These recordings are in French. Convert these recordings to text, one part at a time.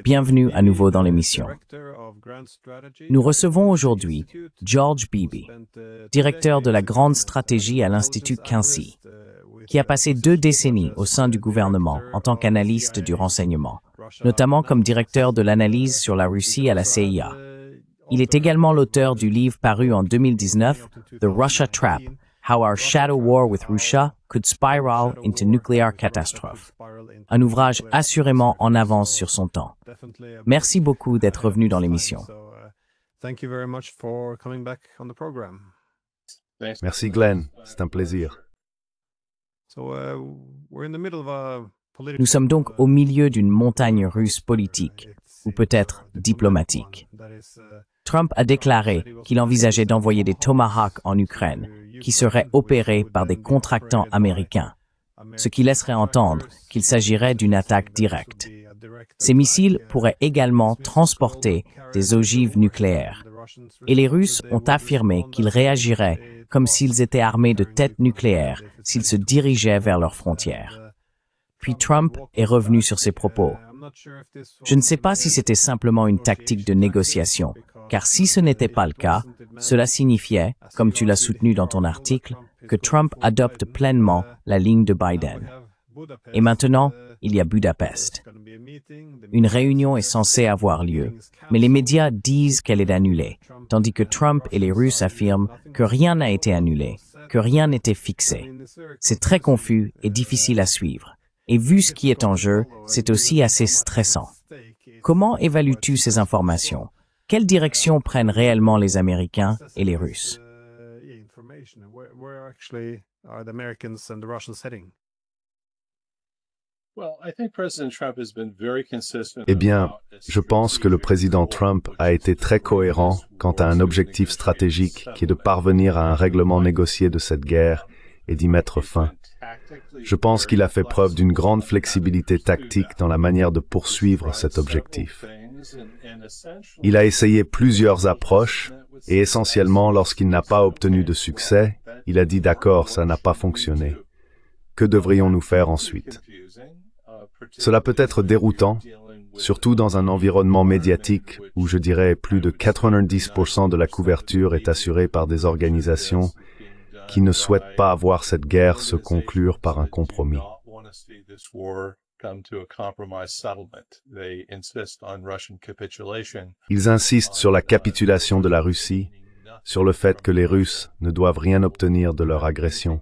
Bienvenue à nouveau dans l'émission. Nous recevons aujourd'hui George Beebe, directeur de la grande stratégie à l'Institut Kinsey, qui a passé 2 décennies au sein du gouvernement en tant qu'analyste du renseignement, notamment comme directeur de l'analyse sur la Russie à la CIA. Il est également l'auteur du livre paru en 2019, The Russia Trap: How Our Shadow War with Russia Could Spiral into Nuclear Catastrophe. Un ouvrage assurément en avance sur son temps. Merci beaucoup d'être revenu dans l'émission. Merci Glenn, c'est un plaisir. Nous sommes donc au milieu d'une montagne russe politique, ou peut-être diplomatique. Trump a déclaré qu'il envisageait d'envoyer des Tomahawks en Ukraine, qui seraient opérés par des contractants américains, ce qui laisserait entendre qu'il s'agirait d'une attaque directe. Ces missiles pourraient également transporter des ogives nucléaires, et les Russes ont affirmé qu'ils réagiraient comme s'ils étaient armés de têtes nucléaires s'ils se dirigeaient vers leurs frontières. Puis Trump est revenu sur ses propos. Je ne sais pas si c'était simplement une tactique de négociation, car si ce n'était pas le cas, cela signifiait, comme tu l'as soutenu dans ton article, que Trump adopte pleinement la ligne de Biden. Et maintenant, il y a Budapest. Une réunion est censée avoir lieu, mais les médias disent qu'elle est annulée, tandis que Trump et les Russes affirment que rien n'a été annulé, que rien n'était fixé. C'est très confus et difficile à suivre. Et vu ce qui est en jeu, c'est aussi assez stressant. Comment évalues-tu ces informations? Quelle direction prennent réellement les Américains et les Russes? Eh bien, je pense que le président Trump a été très cohérent quant à un objectif stratégique qui est de parvenir à un règlement négocié de cette guerre et d'y mettre fin. Je pense qu'il a fait preuve d'une grande flexibilité tactique dans la manière de poursuivre cet objectif. Il a essayé plusieurs approches et essentiellement lorsqu'il n'a pas obtenu de succès, il a dit d'accord, ça n'a pas fonctionné. Que devrions-nous faire ensuite? Cela peut être déroutant, surtout dans un environnement médiatique où je dirais plus de 90% de la couverture est assurée par des organisations qui ne souhaitent pas voir cette guerre se conclure par un compromis. Ils insistent sur la capitulation de la Russie, sur le fait que les Russes ne doivent rien obtenir de leur agression,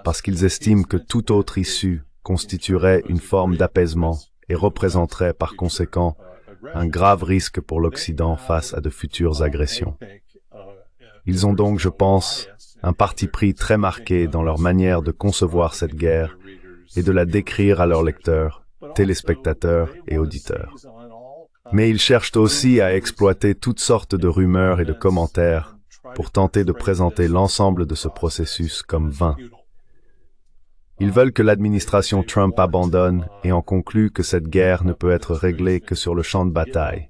parce qu'ils estiment que toute autre issue constituerait une forme d'apaisement et représenterait par conséquent un grave risque pour l'Occident face à de futures agressions. Ils ont donc, je pense, un parti pris très marqué dans leur manière de concevoir cette guerre et de la décrire à leurs lecteurs, téléspectateurs et auditeurs. Mais ils cherchent aussi à exploiter toutes sortes de rumeurs et de commentaires pour tenter de présenter l'ensemble de ce processus comme vain. Ils veulent que l'administration Trump abandonne et en conclut que cette guerre ne peut être réglée que sur le champ de bataille,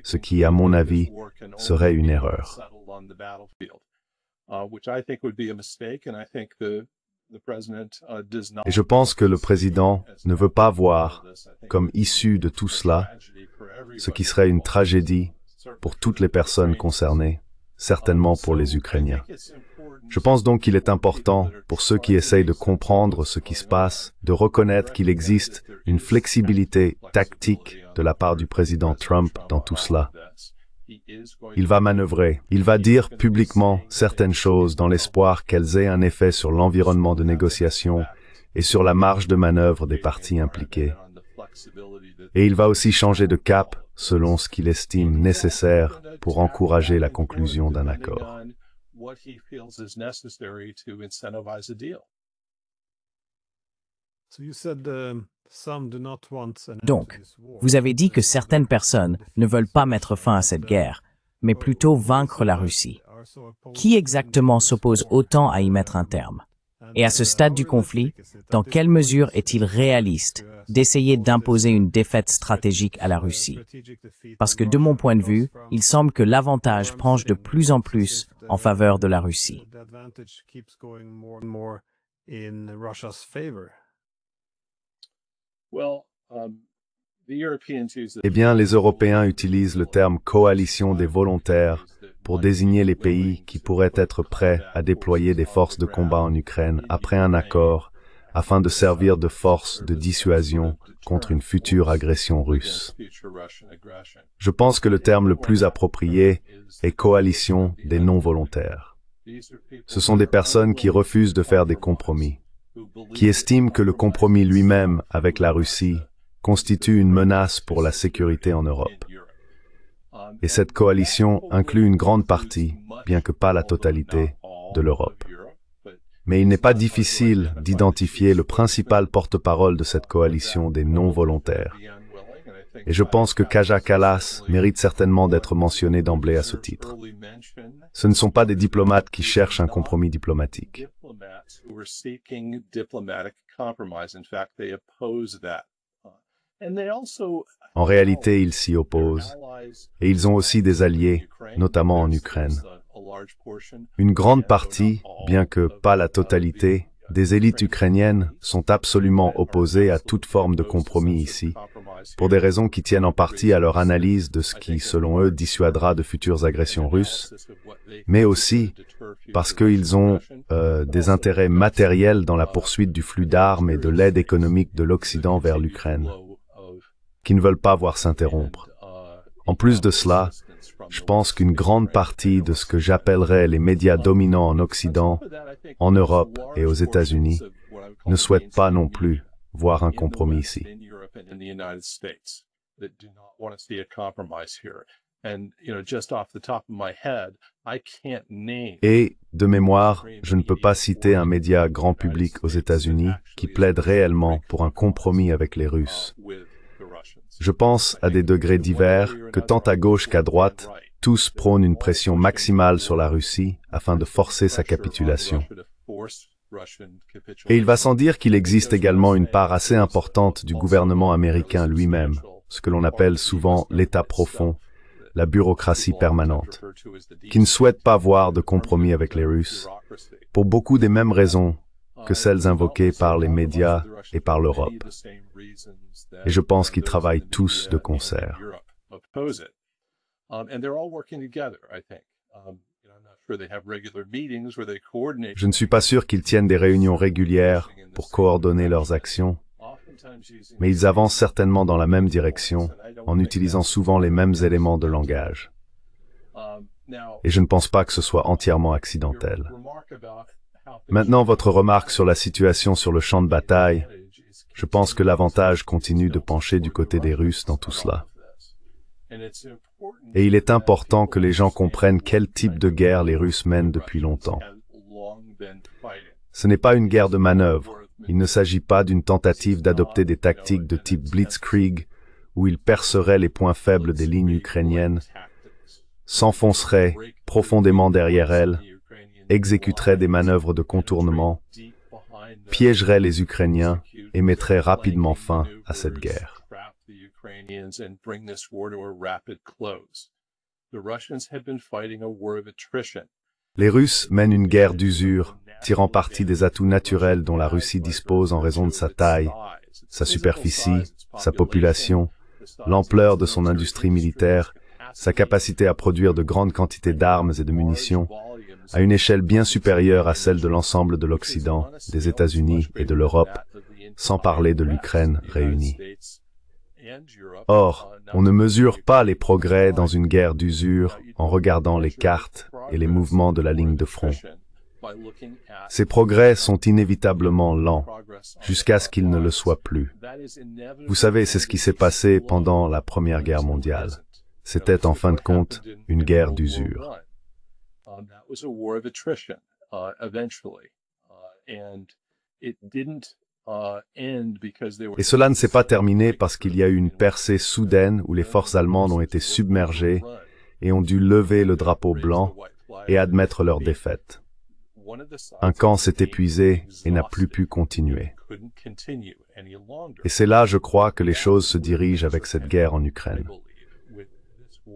ce qui, à mon avis, serait une erreur. Et je pense que le président ne veut pas voir, comme issue de tout cela, ce qui serait une tragédie pour toutes les personnes concernées, certainement pour les Ukrainiens. Je pense donc qu'il est important, pour ceux qui essayent de comprendre ce qui se passe, de reconnaître qu'il existe une flexibilité tactique de la part du président Trump dans tout cela. Il va manœuvrer, il va dire publiquement certaines choses dans l'espoir qu'elles aient un effet sur l'environnement de négociation et sur la marge de manœuvre des parties impliquées. Et il va aussi changer de cap selon ce qu'il estime nécessaire pour encourager la conclusion d'un accord. Donc, vous avez dit que certaines personnes ne veulent pas mettre fin à cette guerre, mais plutôt vaincre la Russie. Qui exactement s'oppose autant à y mettre un terme? Et à ce stade du conflit, dans quelle mesure est-il réaliste d'essayer d'imposer une défaite stratégique à la Russie? Parce que de mon point de vue, il semble que l'avantage penche de plus en plus en faveur de la Russie. Eh bien, les Européens utilisent le terme coalition des volontaires pour désigner les pays qui pourraient être prêts à déployer des forces de combat en Ukraine après un accord afin de servir de force de dissuasion contre une future agression russe. Je pense que le terme le plus approprié est coalition des non-volontaires. Ce sont des personnes qui refusent de faire des compromis, qui estiment que le compromis lui-même avec la Russie constitue une menace pour la sécurité en Europe. Et cette coalition inclut une grande partie, bien que pas la totalité, de l'Europe. Mais il n'est pas difficile d'identifier le principal porte-parole de cette coalition des non-volontaires. Et je pense que Kaja Kallas mérite certainement d'être mentionné d'emblée à ce titre. Ce ne sont pas des diplomates qui cherchent un compromis diplomatique. En réalité, ils s'y opposent, et ils ont aussi des alliés, notamment en Ukraine. Une grande partie, bien que pas la totalité, des élites ukrainiennes sont absolument opposées à toute forme de compromis ici, pour des raisons qui tiennent en partie à leur analyse de ce qui, selon eux, dissuadera de futures agressions russes, mais aussi parce qu'ils ont des intérêts matériels dans la poursuite du flux d'armes et de l'aide économique de l'Occident vers l'Ukraine, qui ne veulent pas voir s'interrompre. En plus de cela, je pense qu'une grande partie de ce que j'appellerais les médias dominants en Occident, en Europe et aux États-Unis, ne souhaitent pas non plus voir un compromis ici. Et, de mémoire, je ne peux pas citer un média grand public aux États-Unis qui plaide réellement pour un compromis avec les Russes. Je pense, à des degrés divers, que tant à gauche qu'à droite, tous prônent une pression maximale sur la Russie afin de forcer sa capitulation. Et il va sans dire qu'il existe également une part assez importante du gouvernement américain lui-même, ce que l'on appelle souvent l'État profond, la bureaucratie permanente, qui ne souhaite pas voir de compromis avec les Russes, pour beaucoup des mêmes raisons que celles invoquées par les médias et par l'Europe. Et je pense qu'ils travaillent tous de concert. Je ne suis pas sûr qu'ils tiennent des réunions régulières pour coordonner leurs actions, mais ils avancent certainement dans la même direction en utilisant souvent les mêmes éléments de langage. Et je ne pense pas que ce soit entièrement accidentel. Maintenant, votre remarque sur la situation sur le champ de bataille, je pense que l'avantage continue de pencher du côté des Russes dans tout cela. Et il est important que les gens comprennent quel type de guerre les Russes mènent depuis longtemps. Ce n'est pas une guerre de manœuvre. Il ne s'agit pas d'une tentative d'adopter des tactiques de type Blitzkrieg, où ils perceraient les points faibles des lignes ukrainiennes, s'enfonceraient profondément derrière elles, exécuteraient des manœuvres de contournement, piégeraient les Ukrainiens et mettraient rapidement fin à cette guerre. Les Russes mènent une guerre d'usure, tirant parti des atouts naturels dont la Russie dispose en raison de sa taille, sa superficie, sa population, l'ampleur de son industrie militaire, sa capacité à produire de grandes quantités d'armes et de munitions, à une échelle bien supérieure à celle de l'ensemble de l'Occident, des États-Unis et de l'Europe, sans parler de l'Ukraine réunie. Or, on ne mesure pas les progrès dans une guerre d'usure en regardant les cartes et les mouvements de la ligne de front. Ces progrès sont inévitablement lents, jusqu'à ce qu'ils ne le soient plus. Vous savez, c'est ce qui s'est passé pendant la Première Guerre mondiale. C'était en fin de compte une guerre d'usure. Et cela ne s'est pas terminé parce qu'il y a eu une percée soudaine où les forces allemandes ont été submergées et ont dû lever le drapeau blanc et admettre leur défaite. Un camp s'est épuisé et n'a plus pu continuer. Et c'est là, je crois, que les choses se dirigent avec cette guerre en Ukraine.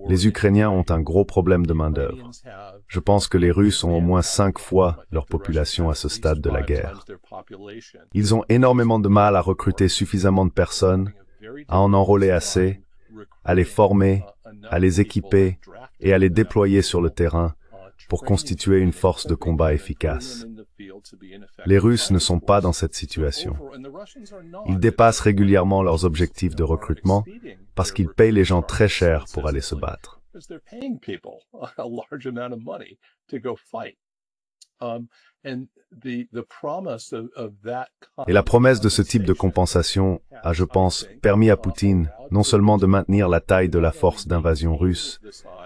Les Ukrainiens ont un gros problème de main-d'œuvre. Je pense que les Russes ont au moins 5 fois leur population à ce stade de la guerre. Ils ont énormément de mal à recruter suffisamment de personnes à en enrôler assez, à les former, à les équiper et à les déployer sur le terrain pour constituer une force de combat efficace. Les Russes ne sont pas dans cette situation. Ils dépassent régulièrement leurs objectifs de recrutement parce qu'ils payent les gens très cher pour aller se battre. Et la promesse de ce type de compensation a, je pense, permis à Poutine non seulement de maintenir la taille de la force d'invasion russe,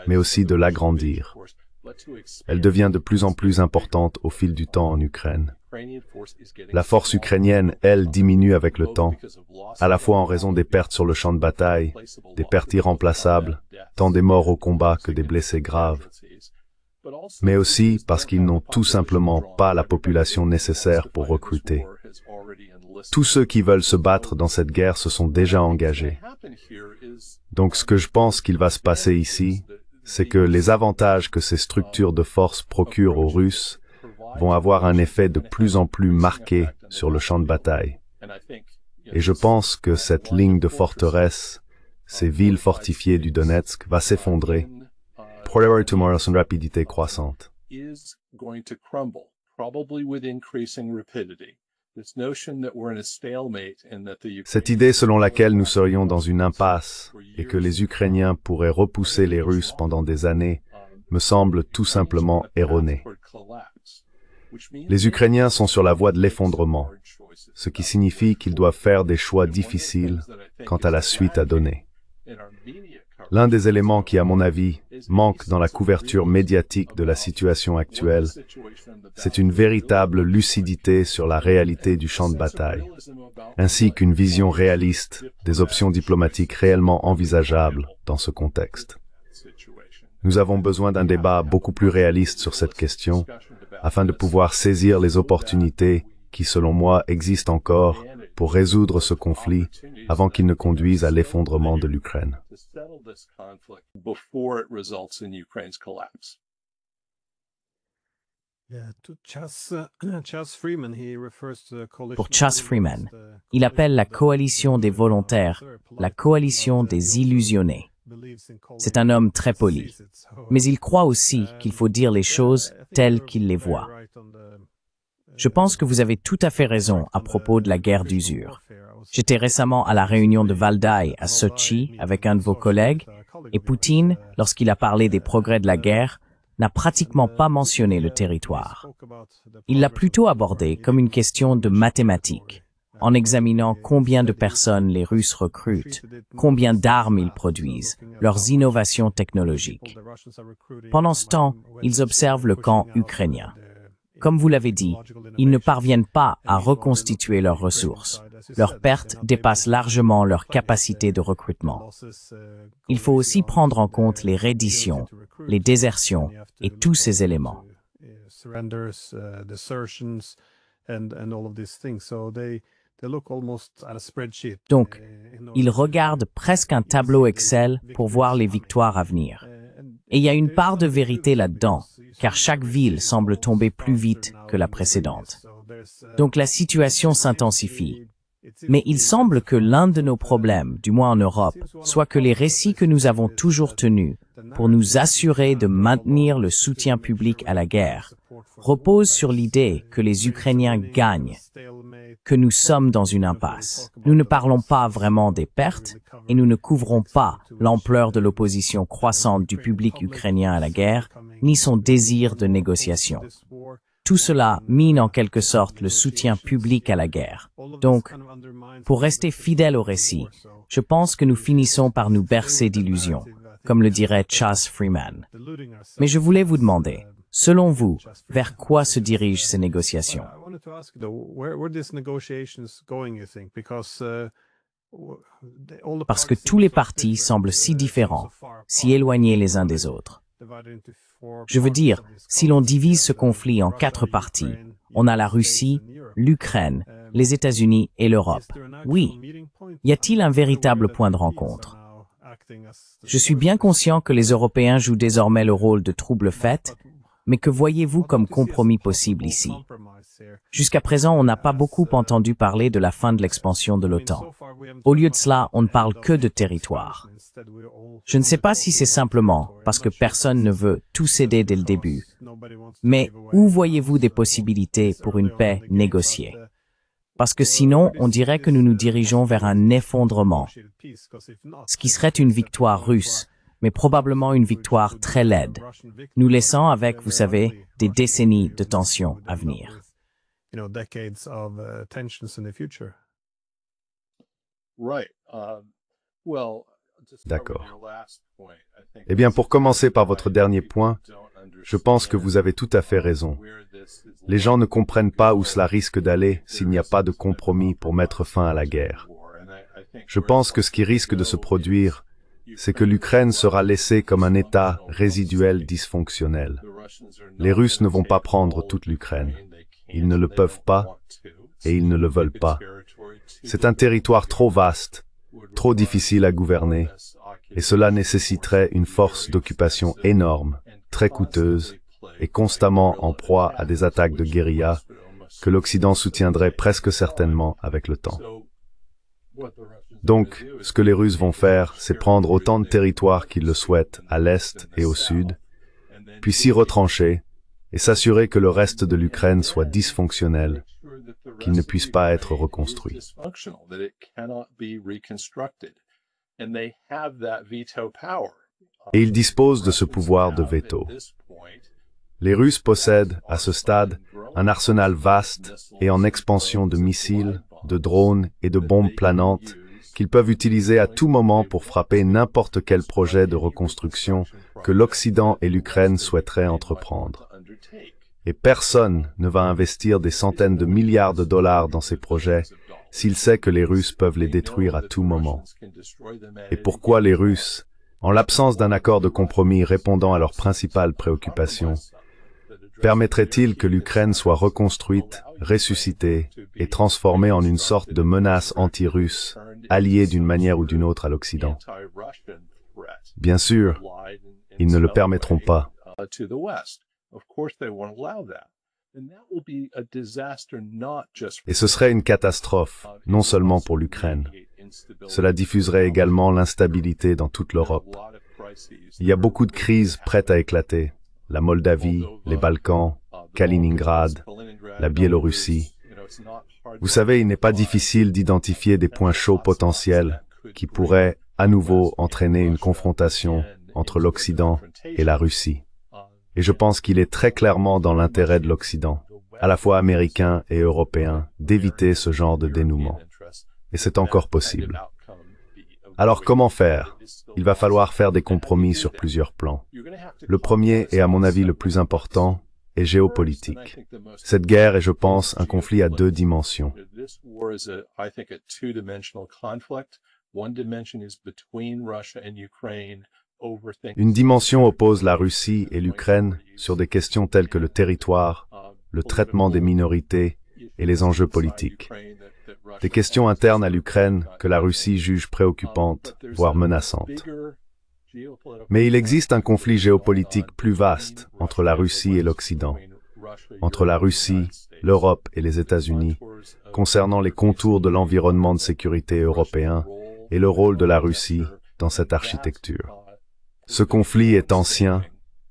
mais aussi de l'agrandir. Elle devient de plus en plus importante au fil du temps en Ukraine. La force ukrainienne, elle, diminue avec le temps, à la fois en raison des pertes sur le champ de bataille, des pertes irremplaçables, tant des morts au combat que des blessés graves, mais aussi parce qu'ils n'ont tout simplement pas la population nécessaire pour recruter. Tous ceux qui veulent se battre dans cette guerre se sont déjà engagés. Donc ce que je pense qu'il va se passer ici, c'est que les avantages que ces structures de force procurent aux Russes vont avoir un effet de plus en plus marqué sur le champ de bataille. Et je pense que cette ligne de forteresse, ces villes fortifiées du Donetsk, va s'effondrer, probablement à une rapidité croissante. Cette idée selon laquelle nous serions dans une impasse et que les Ukrainiens pourraient repousser les Russes pendant des années me semble tout simplement erronée. Les Ukrainiens sont sur la voie de l'effondrement, ce qui signifie qu'ils doivent faire des choix difficiles quant à la suite à donner. L'un des éléments qui, à mon avis, manque dans la couverture médiatique de la situation actuelle, c'est une véritable lucidité sur la réalité du champ de bataille, ainsi qu'une vision réaliste des options diplomatiques réellement envisageables dans ce contexte. Nous avons besoin d'un débat beaucoup plus réaliste sur cette question, afin de pouvoir saisir les opportunités qui, selon moi, existent encore pour résoudre ce conflit avant qu'il ne conduise à l'effondrement de l'Ukraine. Pour Chas Freeman, il appelle la coalition des volontaires la coalition des illusionnés. C'est un homme très poli, mais il croit aussi qu'il faut dire les choses telles qu'il les voit. Je pense que vous avez tout à fait raison à propos de la guerre d'usure. J'étais récemment à la réunion de Valdai à Sochi avec un de vos collègues, et Poutine, lorsqu'il a parlé des progrès de la guerre, n'a pratiquement pas mentionné le territoire. Il l'a plutôt abordé comme une question de mathématiques, en examinant combien de personnes les Russes recrutent, combien d'armes ils produisent, leurs innovations technologiques. Pendant ce temps, ils observent le camp ukrainien. Comme vous l'avez dit, ils ne parviennent pas à reconstituer leurs ressources. Leurs pertes dépassent largement leur capacité de recrutement. Il faut aussi prendre en compte les redditions, les désertions et tous ces éléments. Donc, ils regardent presque un tableau Excel pour voir les victoires à venir. Et il y a une part de vérité là-dedans, car chaque ville semble tomber plus vite que la précédente. Donc la situation s'intensifie. Mais il semble que l'un de nos problèmes, du moins en Europe, soit que les récits que nous avons toujours tenus pour nous assurer de maintenir le soutien public à la guerre reposent sur l'idée que les Ukrainiens gagnent, que nous sommes dans une impasse. Nous ne parlons pas vraiment des pertes et nous ne couvrons pas l'ampleur de l'opposition croissante du public ukrainien à la guerre, ni son désir de négociation. Tout cela mine en quelque sorte le soutien public à la guerre. Donc, pour rester fidèle au récit, je pense que nous finissons par nous bercer d'illusions, comme le dirait Chas Freeman. Mais je voulais vous demander, selon vous, vers quoi se dirigent ces négociations? Parce que tous les partis semblent si différents, si éloignés les uns des autres. Je veux dire, si l'on divise ce conflit en 4 parties, on a la Russie, l'Ukraine, les États-Unis et l'Europe. Oui. Y a-t-il un véritable point de rencontre? Je suis bien conscient que les Européens jouent désormais le rôle de trouble-fête, Mais que voyez-vous comme compromis possible ici? Jusqu'à présent, on n'a pas beaucoup entendu parler de la fin de l'expansion de l'OTAN. Au lieu de cela, on ne parle que de territoire. Je ne sais pas si c'est simplement parce que personne ne veut tout céder dès le début, mais où voyez-vous des possibilités pour une paix négociée? Parce que sinon, on dirait que nous nous dirigeons vers un effondrement, ce qui serait une victoire russe, mais probablement une victoire très laide, nous laissant avec, vous savez, des décennies de tensions à venir. D'accord. Eh bien, pour commencer par votre dernier point, je pense que vous avez tout à fait raison. Les gens ne comprennent pas où cela risque d'aller s'il n'y a pas de compromis pour mettre fin à la guerre. Je pense que ce qui risque de se produire, c'est que l'Ukraine sera laissée comme un État résiduel dysfonctionnel. Les Russes ne vont pas prendre toute l'Ukraine. Ils ne le peuvent pas et ils ne le veulent pas. C'est un territoire trop vaste, trop difficile à gouverner, et cela nécessiterait une force d'occupation énorme, très coûteuse, et constamment en proie à des attaques de guérilla que l'Occident soutiendrait presque certainement avec le temps. Donc, ce que les Russes vont faire, c'est prendre autant de territoires qu'ils le souhaitent à l'est et au sud, puis s'y retrancher et s'assurer que le reste de l'Ukraine soit dysfonctionnel, qu'il ne puisse pas être reconstruit. Et ils disposent de ce pouvoir de veto. Les Russes possèdent, à ce stade, un arsenal vaste et en expansion de missiles, de drones et de bombes planantes qu'ils peuvent utiliser à tout moment pour frapper n'importe quel projet de reconstruction que l'Occident et l'Ukraine souhaiteraient entreprendre. Et personne ne va investir des centaines de milliards de dollars dans ces projets s'il sait que les Russes peuvent les détruire à tout moment. Et pourquoi les Russes, en l'absence d'un accord de compromis répondant à leurs principales préoccupations, permettrait-il que l'Ukraine soit reconstruite, ressuscitée et transformée en une sorte de menace anti-russe, alliée d'une manière ou d'une autre à l'Occident? Bien sûr, ils ne le permettront pas. Et ce serait une catastrophe, non seulement pour l'Ukraine. Cela diffuserait également l'instabilité dans toute l'Europe. Il y a beaucoup de crises prêtes à éclater. La Moldavie, les Balkans, Kaliningrad, la Biélorussie. Vous savez, il n'est pas difficile d'identifier des points chauds potentiels qui pourraient à nouveau entraîner une confrontation entre l'Occident et la Russie. Et je pense qu'il est très clairement dans l'intérêt de l'Occident, à la fois américain et européen, d'éviter ce genre de dénouement. Et c'est encore possible. Alors comment faire? Il va falloir faire des compromis sur plusieurs plans. Le premier, et à mon avis le plus important, est géopolitique. Cette guerre est, je pense, un conflit à deux dimensions. Une dimension oppose la Russie et l'Ukraine sur des questions telles que le territoire, le traitement des minorités et les enjeux politiques. Des questions internes à l'Ukraine que la Russie juge préoccupantes, voire menaçantes. Mais il existe un conflit géopolitique plus vaste entre la Russie et l'Occident, entre la Russie, l'Europe et les États-Unis, concernant les contours de l'environnement de sécurité européen et le rôle de la Russie dans cette architecture. Ce conflit est ancien,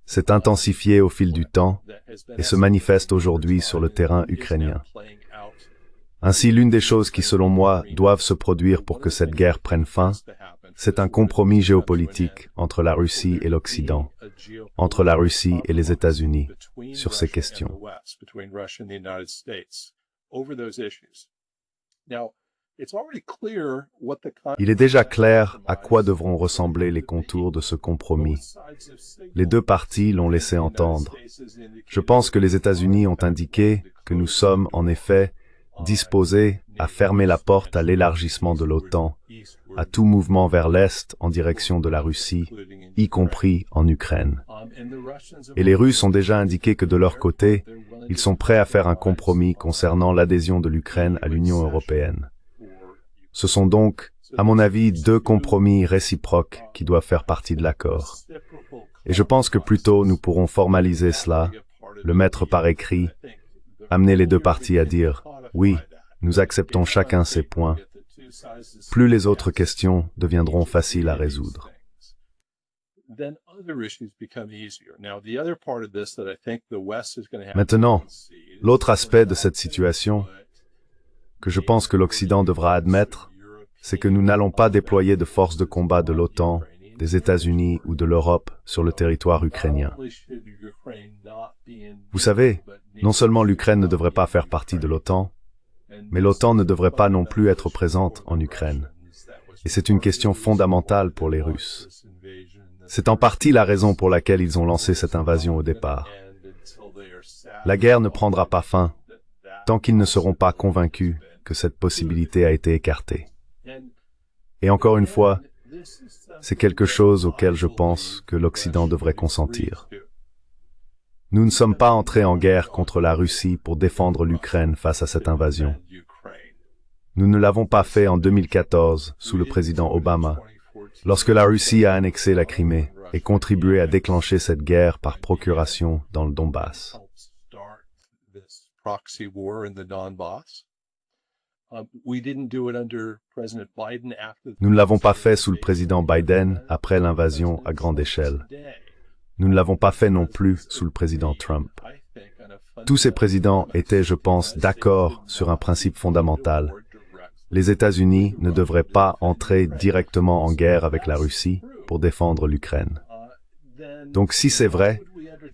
s'est intensifié au fil du temps et se manifeste aujourd'hui sur le terrain ukrainien. Ainsi, l'une des choses qui, selon moi, doivent se produire pour que cette guerre prenne fin, c'est un compromis géopolitique entre la Russie et l'Occident, entre la Russie et les États-Unis, sur ces questions. Il est déjà clair à quoi devront ressembler les contours de ce compromis. Les deux parties l'ont laissé entendre. Je pense que les États-Unis ont indiqué que nous sommes, en effet, disposés à fermer la porte à l'élargissement de l'OTAN, à tout mouvement vers l'Est en direction de la Russie, y compris en Ukraine. Et les Russes ont déjà indiqué que de leur côté, ils sont prêts à faire un compromis concernant l'adhésion de l'Ukraine à l'Union européenne. Ce sont donc, à mon avis, deux compromis réciproques qui doivent faire partie de l'accord. Et je pense que plus tôt nous pourrons formaliser cela, le mettre par écrit, amener les deux parties à dire « oui, nous acceptons chacun ses points », plus les autres questions deviendront faciles à résoudre. Maintenant, l'autre aspect de cette situation que je pense que l'Occident devra admettre, c'est que nous n'allons pas déployer de forces de combat de l'OTAN, des États-Unis ou de l'Europe sur le territoire ukrainien. Vous savez, non seulement l'Ukraine ne devrait pas faire partie de l'OTAN, mais l'OTAN ne devrait pas non plus être présente en Ukraine. Et c'est une question fondamentale pour les Russes. C'est en partie la raison pour laquelle ils ont lancé cette invasion au départ. La guerre ne prendra pas fin tant qu'ils ne seront pas convaincus que cette possibilité a été écartée. Et encore une fois, c'est quelque chose auquel je pense que l'Occident devrait consentir. Nous ne sommes pas entrés en guerre contre la Russie pour défendre l'Ukraine face à cette invasion. Nous ne l'avons pas fait en 2014 sous le président Obama, lorsque la Russie a annexé la Crimée et contribué à déclencher cette guerre par procuration dans le Donbass. Nous ne l'avons pas fait sous le président Biden après l'invasion à grande échelle. Nous ne l'avons pas fait non plus sous le président Trump. Tous ces présidents étaient, je pense, d'accord sur un principe fondamental. Les États-Unis ne devraient pas entrer directement en guerre avec la Russie pour défendre l'Ukraine. Donc si c'est vrai,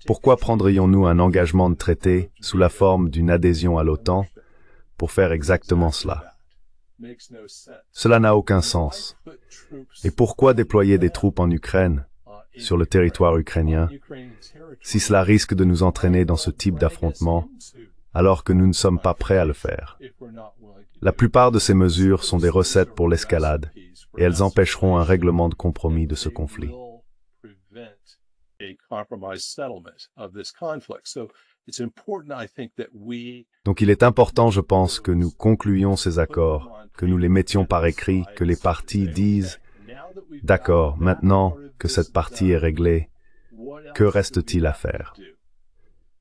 pourquoi prendrions-nous un engagement de traité sous la forme d'une adhésion à l'OTAN pour faire exactement cela? Cela n'a aucun sens. Et pourquoi déployer des troupes en Ukraine, sur le territoire ukrainien, si cela risque de nous entraîner dans ce type d'affrontement, alors que nous ne sommes pas prêts à le faire? La plupart de ces mesures sont des recettes pour l'escalade, et elles empêcheront un règlement de compromis de ce conflit. Donc il est important, je pense, que nous concluions ces accords, que nous les mettions par écrit, que les parties disent « D'accord, maintenant que cette partie est réglée, que reste-t-il à faire ?»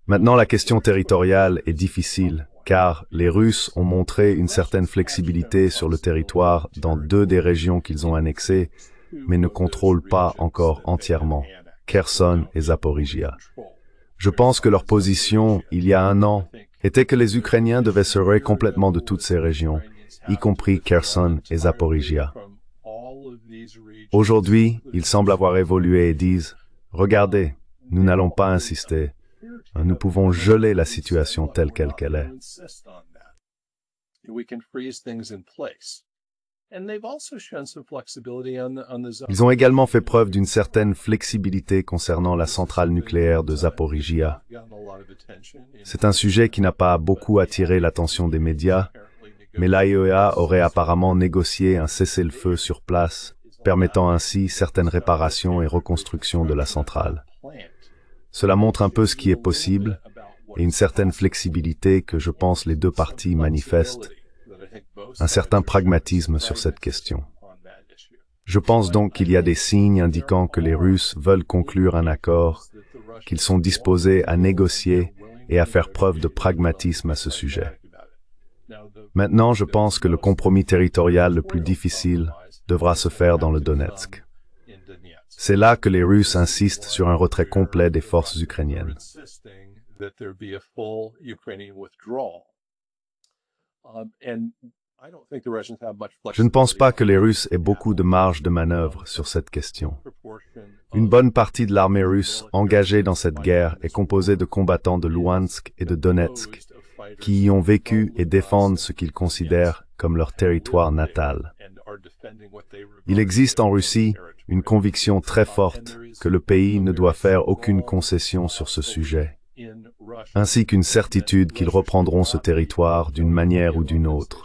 Maintenant, la question territoriale est difficile, car les Russes ont montré une certaine flexibilité sur le territoire dans deux des régions qu'ils ont annexées, mais ne contrôlent pas encore entièrement, Kherson et Zaporizhia. Je pense que leur position, il y a un an, était que les Ukrainiens devaient se retirer complètement de toutes ces régions, y compris Kherson et Zaporizhia. Aujourd'hui, ils semblent avoir évolué et disent « Regardez, nous n'allons pas insister. Nous pouvons geler la situation telle qu'elle est. » Ils ont également fait preuve d'une certaine flexibilité concernant la centrale nucléaire de Zaporizhia. C'est un sujet qui n'a pas beaucoup attiré l'attention des médias, mais l'AIEA aurait apparemment négocié un cessez-le-feu sur place, permettant ainsi certaines réparations et reconstructions de la centrale. Cela montre un peu ce qui est possible et une certaine flexibilité que je pense les deux parties manifestent, un certain pragmatisme sur cette question. Je pense donc qu'il y a des signes indiquant que les Russes veulent conclure un accord, qu'ils sont disposés à négocier et à faire preuve de pragmatisme à ce sujet. Maintenant, je pense que le compromis territorial le plus difficile devra se faire dans le Donetsk. C'est là que les Russes insistent sur un retrait complet des forces ukrainiennes. Je ne pense pas que les Russes aient beaucoup de marge de manœuvre sur cette question. Une bonne partie de l'armée russe engagée dans cette guerre est composée de combattants de Luhansk et de Donetsk, qui y ont vécu et défendent ce qu'ils considèrent comme leur territoire natal. Il existe en Russie une conviction très forte que le pays ne doit faire aucune concession sur ce sujet, ainsi qu'une certitude qu'ils reprendront ce territoire d'une manière ou d'une autre,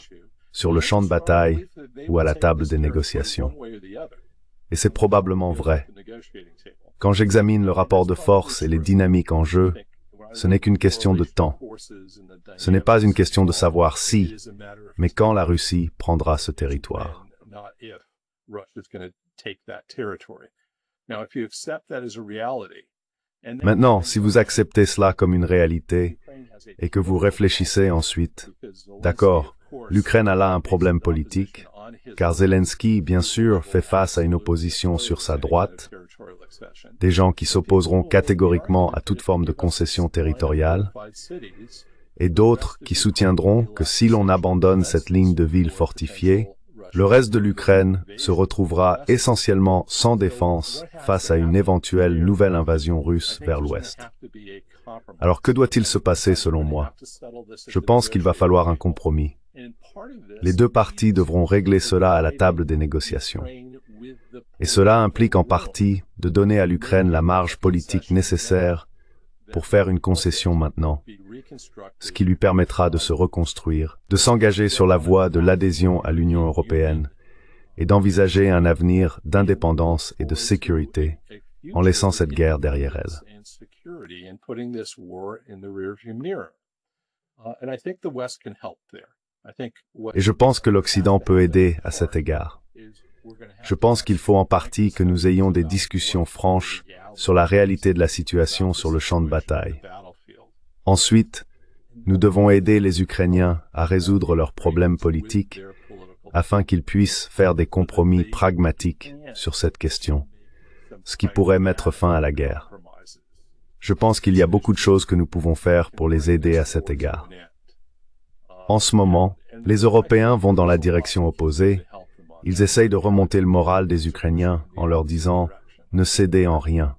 sur le champ de bataille ou à la table des négociations. Et c'est probablement vrai. Quand j'examine le rapport de force et les dynamiques en jeu, ce n'est qu'une question de temps. Ce n'est pas une question de savoir si, mais quand la Russie prendra ce territoire. Maintenant, si vous acceptez cela comme une réalité et que vous réfléchissez ensuite, d'accord, l'Ukraine a là un problème politique, car Zelensky, bien sûr, fait face à une opposition sur sa droite, des gens qui s'opposeront catégoriquement à toute forme de concession territoriale, et d'autres qui soutiendront que si l'on abandonne cette ligne de ville fortifiée, le reste de l'Ukraine se retrouvera essentiellement sans défense face à une éventuelle nouvelle invasion russe vers l'ouest. Alors que doit-il se passer selon moi? Je pense qu'il va falloir un compromis. Les deux parties devront régler cela à la table des négociations. Et cela implique en partie de donner à l'Ukraine la marge politique nécessaire pour faire une concession maintenant, ce qui lui permettra de se reconstruire, de s'engager sur la voie de l'adhésion à l'Union européenne et d'envisager un avenir d'indépendance et de sécurité en laissant cette guerre derrière elle. Et je pense que l'Occident peut aider à cet égard. Je pense qu'il faut en partie que nous ayons des discussions franches sur la réalité de la situation sur le champ de bataille. Ensuite, nous devons aider les Ukrainiens à résoudre leurs problèmes politiques afin qu'ils puissent faire des compromis pragmatiques sur cette question, ce qui pourrait mettre fin à la guerre. Je pense qu'il y a beaucoup de choses que nous pouvons faire pour les aider à cet égard. En ce moment, les Européens vont dans la direction opposée. Ils essayent de remonter le moral des Ukrainiens en leur disant « ne cédez en rien ».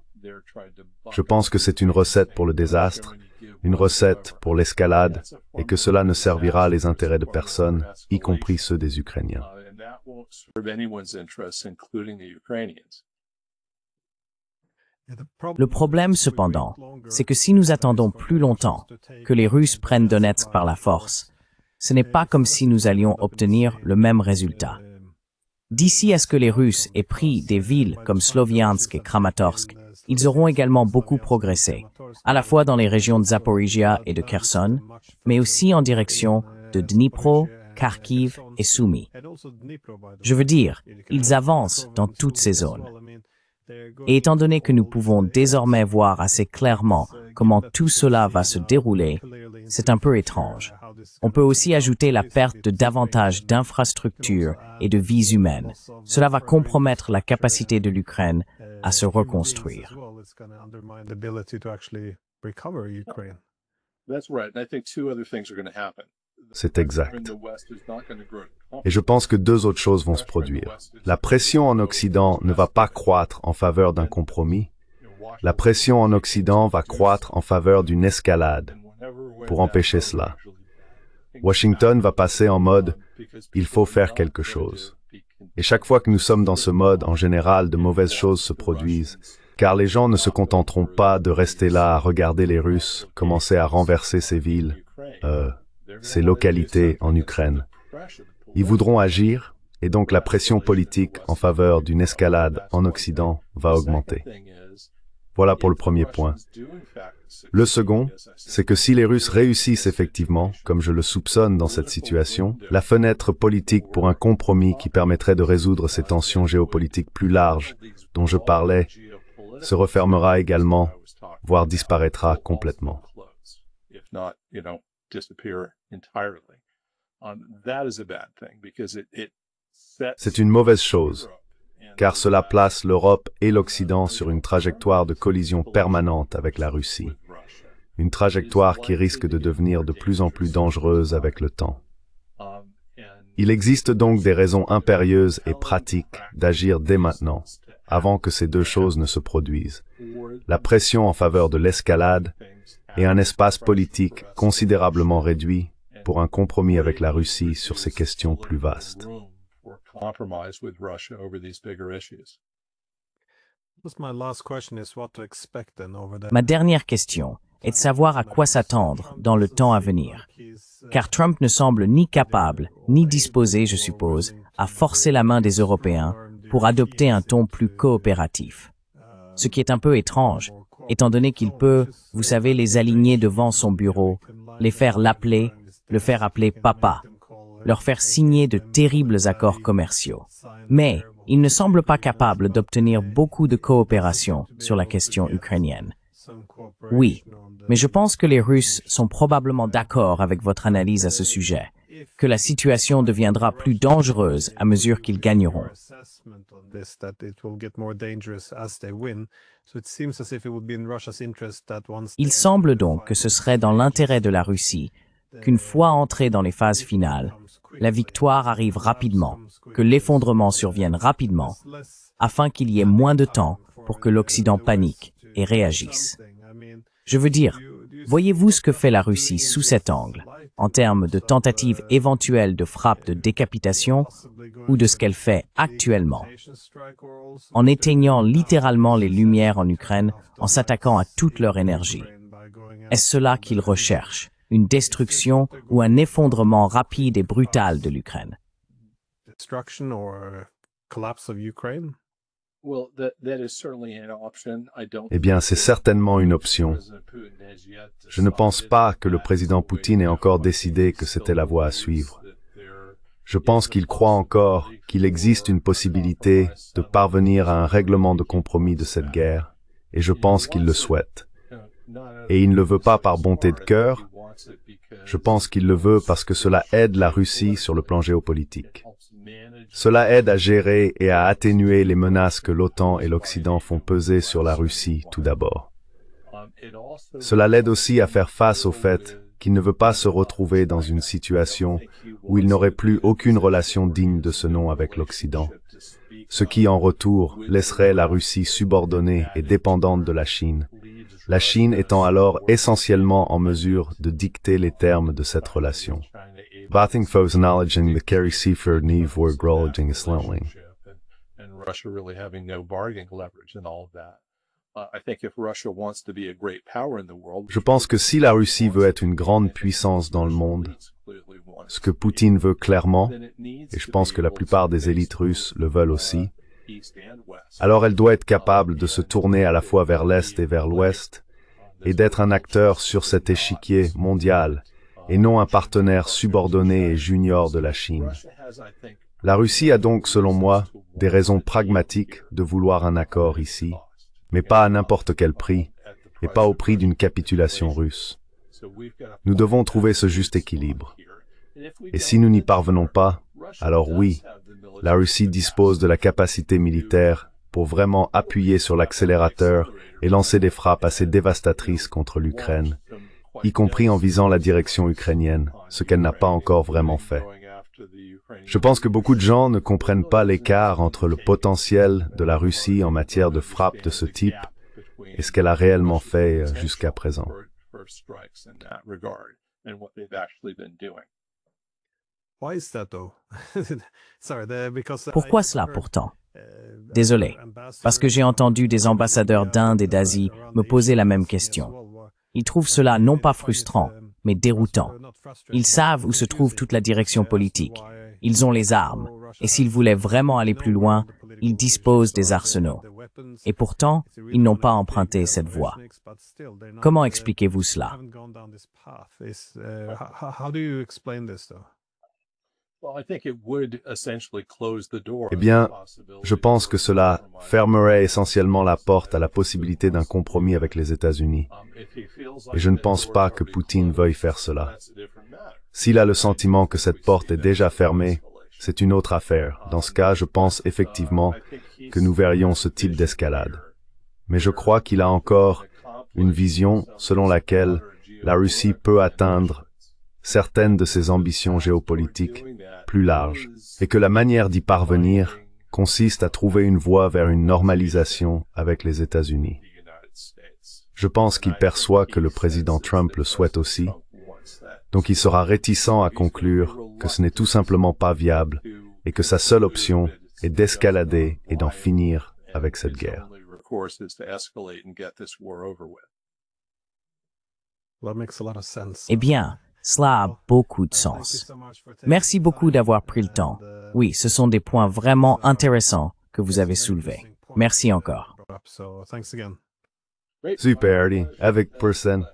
Je pense que c'est une recette pour le désastre, une recette pour l'escalade, et que cela ne servira les intérêts de personne, y compris ceux des Ukrainiens. Le problème, cependant, c'est que si nous attendons plus longtemps que les Russes prennent Donetsk par la force, ce n'est pas comme si nous allions obtenir le même résultat. D'ici à ce que les Russes aient pris des villes comme Sloviansk et Kramatorsk, ils auront également beaucoup progressé, à la fois dans les régions de Zaporizhia et de Kherson, mais aussi en direction de Dnipro, Kharkiv et Sumy. Je veux dire, ils avancent dans toutes ces zones. Et étant donné que nous pouvons désormais voir assez clairement comment tout cela va se dérouler, c'est un peu étrange. On peut aussi ajouter la perte de davantage d'infrastructures et de vies humaines. Cela va compromettre la capacité de l'Ukraine à se reconstruire. C'est exact. Et je pense que deux autres choses vont se produire. La pression en Occident ne va pas croître en faveur d'un compromis. La pression en Occident va croître en faveur d'une escalade pour empêcher cela. Washington va passer en mode « il faut faire quelque chose ». Et chaque fois que nous sommes dans ce mode, en général, de mauvaises choses se produisent, car les gens ne se contenteront pas de rester là à regarder les Russes commencer à renverser ces villes, ces localités en Ukraine. Ils voudront agir, et donc la pression politique en faveur d'une escalade en Occident va augmenter. Voilà pour le premier point. Le second, c'est que si les Russes réussissent effectivement, comme je le soupçonne dans cette situation, la fenêtre politique pour un compromis qui permettrait de résoudre ces tensions géopolitiques plus larges dont je parlais se refermera également, voire disparaîtra complètement. C'est une mauvaise chose, car cela place l'Europe et l'Occident sur une trajectoire de collision permanente avec la Russie, une trajectoire qui risque de devenir de plus en plus dangereuse avec le temps. Il existe donc des raisons impérieuses et pratiques d'agir dès maintenant, avant que ces deux choses ne se produisent. La pression en faveur de l'escalade et un espace politique considérablement réduit pour un compromis avec la Russie sur ces questions plus vastes. Ma dernière question est de savoir à quoi s'attendre dans le temps à venir, car Trump ne semble ni capable, ni disposé, je suppose, à forcer la main des Européens pour adopter un ton plus coopératif. Ce qui est un peu étrange, étant donné qu'il peut, vous savez, les aligner devant son bureau, les faire l'appeler, le faire appeler papa, leur faire signer de terribles accords commerciaux. Mais il ne semble pas capable d'obtenir beaucoup de coopération sur la question ukrainienne. Oui, mais je pense que les Russes sont probablement d'accord avec votre analyse à ce sujet, que la situation deviendra plus dangereuse à mesure qu'ils gagneront. Il semble donc que ce serait dans l'intérêt de la Russie qu'une fois entrée dans les phases finales, la victoire arrive rapidement, que l'effondrement survienne rapidement, afin qu'il y ait moins de temps pour que l'Occident panique et réagisse. Je veux dire, voyez-vous ce que fait la Russie sous cet angle, en termes de tentatives éventuelles de frappe de décapitation ou de ce qu'elle fait actuellement, en éteignant littéralement les lumières en Ukraine, en s'attaquant à toute leur énergie. Est-ce cela qu'ils recherchent, une destruction ou un effondrement rapide et brutal de l'Ukraine? Eh bien, c'est certainement une option. Je ne pense pas que le président Poutine ait encore décidé que c'était la voie à suivre. Je pense qu'il croit encore qu'il existe une possibilité de parvenir à un règlement de compromis de cette guerre, et je pense qu'il le souhaite. Et il ne le veut pas par bonté de cœur, je pense qu'il le veut parce que cela aide la Russie sur le plan géopolitique. Cela aide à gérer et à atténuer les menaces que l'OTAN et l'Occident font peser sur la Russie tout d'abord. Cela l'aide aussi à faire face au fait qu'il ne veut pas se retrouver dans une situation où il n'aurait plus aucune relation digne de ce nom avec l'Occident, ce qui en retour laisserait la Russie subordonnée et dépendante de la Chine, la Chine étant alors essentiellement en mesure de dicter les termes de cette relation. Bathing foes acknowledging the Kerry Seaford Neve were acknowledging Islantling. Russia really having no bargaining leverage and all of that. I think if Russia wants to be a great power in the world, je pense que si la Russie veut être une grande puissance dans le monde, ce que Poutine veut clairement, et je pense que la plupart des élites russes le veulent aussi, alors elle doit être capable de se tourner à la fois vers l'Est et vers l'Ouest, et d'être un acteur sur cet échiquier mondial, et non un partenaire subordonné et junior de la Chine. La Russie a donc, selon moi, des raisons pragmatiques de vouloir un accord ici, mais pas à n'importe quel prix, et pas au prix d'une capitulation russe. Nous devons trouver ce juste équilibre. Et si nous n'y parvenons pas, alors oui, la Russie dispose de la capacité militaire pour vraiment appuyer sur l'accélérateur et lancer des frappes assez dévastatrices contre l'Ukraine, y compris en visant la direction ukrainienne, ce qu'elle n'a pas encore vraiment fait. Je pense que beaucoup de gens ne comprennent pas l'écart entre le potentiel de la Russie en matière de frappe de ce type et ce qu'elle a réellement fait jusqu'à présent. Pourquoi cela pourtant? Désolé, parce que j'ai entendu des ambassadeurs d'Inde et d'Asie me poser la même question. Ils trouvent cela non pas frustrant, mais déroutant. Ils savent où se trouve toute la direction politique. Ils ont les armes, et s'ils voulaient vraiment aller plus loin, ils disposent des arsenaux. Et pourtant, ils n'ont pas emprunté cette voie. Comment expliquez-vous cela? Eh bien, je pense que cela fermerait essentiellement la porte à la possibilité d'un compromis avec les États-Unis. Et je ne pense pas que Poutine veuille faire cela. S'il a le sentiment que cette porte est déjà fermée, c'est une autre affaire. Dans ce cas, je pense effectivement que nous verrions ce type d'escalade. Mais je crois qu'il a encore une vision selon laquelle la Russie peut atteindre certaines de ses ambitions géopolitiques plus larges, et que la manière d'y parvenir consiste à trouver une voie vers une normalisation avec les États-Unis. Je pense qu'il perçoit que le président Trump le souhaite aussi, donc il sera réticent à conclure que ce n'est tout simplement pas viable et que sa seule option est d'escalader et d'en finir avec cette guerre. Eh bien, cela a beaucoup de sens. Merci beaucoup d'avoir pris le temps. Oui, ce sont des points vraiment intéressants que vous avez soulevés. Merci encore. Super, avec personne.